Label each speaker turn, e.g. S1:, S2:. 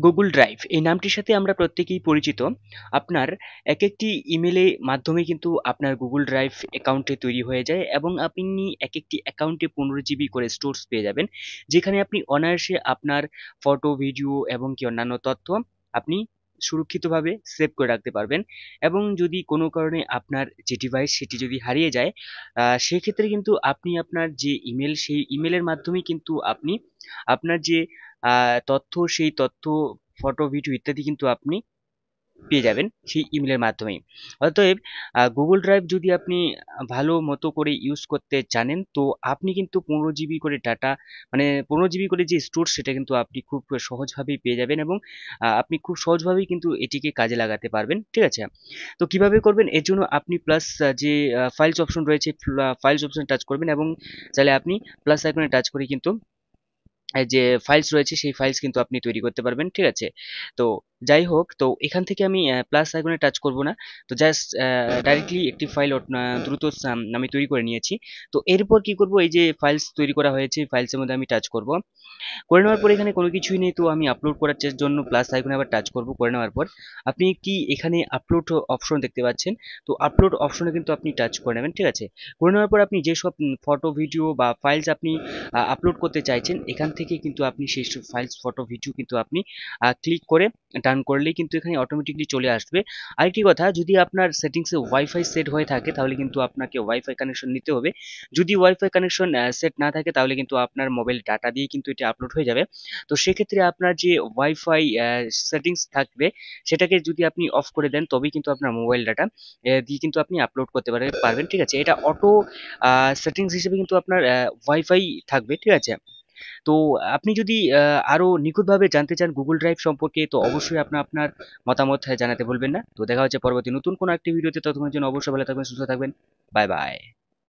S1: Google drive এই নামটির সাথে আমরা প্রত্যেকেই পরিচিত। আপনার একেকটি ইমেলে মাধ্যমে কিন্তু আপনার গুগল ড্রাইভ অ্যাকাউন্টে তৈরি হয়ে যায় এবং আপনি একেকটি অ্যাকাউন্টে 15 জিবি করে স্টোরেজ পেয়ে যাবেন, যেখানে আপনি অনায়াসে আপনার ফটো, ভিডিও এবং কি অন্যান্য তথ্য আপনি সুরক্ষিতভাবে সেভ করে রাখতে পারবেন। এবং যদি কোনো কারণে আপনার যে ডিভাইস সেটি যদি হারিয়ে যায়, সেক্ষেত্রে কিন্তু আপনি আপনার যে ইমেল, সেই ইমেলের মাধ্যমেই কিন্তু আপনি আপনার যে তথ্য, সেই তথ্য, ফটো, ভিডিও ইত্যাদি কিন্তু আপনি পেয়ে যাবেন সেই ইমেলের মাধ্যমেই। অতএব গুগল ড্রাইভ যদি আপনি ভালো মতো করে ইউজ করতে জানেন, তো আপনি কিন্তু 15 জিবি করে ডাটা, মানে 15 জিবি করে যে স্টোর, সেটা কিন্তু আপনি খুব সহজভাবেই পেয়ে যাবেন এবং আপনি খুব সহজভাবেই কিন্তু এটিকে কাজে লাগাতে পারবেন। ঠিক আছে? তো কিভাবে করবেন? এর জন্য আপনি প্লাস যে ফাইলস অপশন রয়েছে, ফাইলস অপশনে টাচ করবেন এবং চাইলে আপনি প্লাস আইকনে টাচ করে কিন্তু যে ফাইলস রয়েছে সেই ফাইলস কিন্তু আপনি তৈরি করতে পারবেন। ঠিক আছে? তো যাই হোক, তো এখান থেকে আমি প্লাস আইকনে টাচ করব না, তো জাস্ট ডাইরেক্টলি একটি ফাইল দ্রুত আমি তৈরি করে নিয়েছি। তো এরপর কি করব, এই যে ফাইলস তৈরি করা হয়েছে ফাইলসের মধ্যে আমি টাচ করব। করে নেওয়ার পর এখানে কোনো কিছুই নেই, তো আমি আপলোড করার জন্য প্লাস আইকনে আবার টাচ করব। করে নেওয়ার পর আপনি কি এখানে আপলোড অপশন দেখতে পাচ্ছেন, তো আপলোড অপশনে কিন্তু আপনি টাচ করে নেবেন। ঠিক আছে? করে নেওয়ার পর আপনি যেসব ফটো, ভিডিও বা ফাইলস আপনি আপলোড করতে চাইছেন, এখান থেকে কিন্তু আপনি সেই সব ফাইলস, ফটো, ভিডিও কিন্তু আপনি ক্লিক করে ডান করলেই কিন্তু এখানে অটোমেটিকলি চলে আসবে। আরেকটি কথা, যদি আপনার সেটিংসে ওয়াইফাই সেট হয়ে থাকে তাহলে কিন্তু আপনাকে ওয়াইফাই কানেকশন নিতে হবে। যদি ওয়াইফাই কানেকশন সেট না থাকে তাহলে কিন্তু আপনার মোবাইল ডাটা দিয়ে কিন্তু এটা আপলোড হয়ে যাবে। তো সেক্ষেত্রে আপনার যে ওয়াইফাই সেটিংস থাকবে, সেটাকে যদি আপনি অফ করে দেন তবেই কিন্তু আপনার মোবাইল ডাটা দিয়ে কিন্তু আপনি আপলোড করতে পারবেন। ঠিক আছে? এটা অটো সেটিংস হিসেবে কিন্তু আপনার ওয়াইফাই থাকবে। ঠিক আছে? তো আপনি যদি আরো নিখুঁতভাবে জানতে চান গুগল ড্রাইভ সম্পর্কে, তো অবশ্যই আপনার মতামত জানাতে ভুলবেন না। তো দেখা হচ্ছে পরবর্তী নতুন কোনো একটি ভিডিওতে। ততক্ষণের জন্য অবশ্যই ভালো থাকবেন, সুস্থ থাকবেন। Bye bye.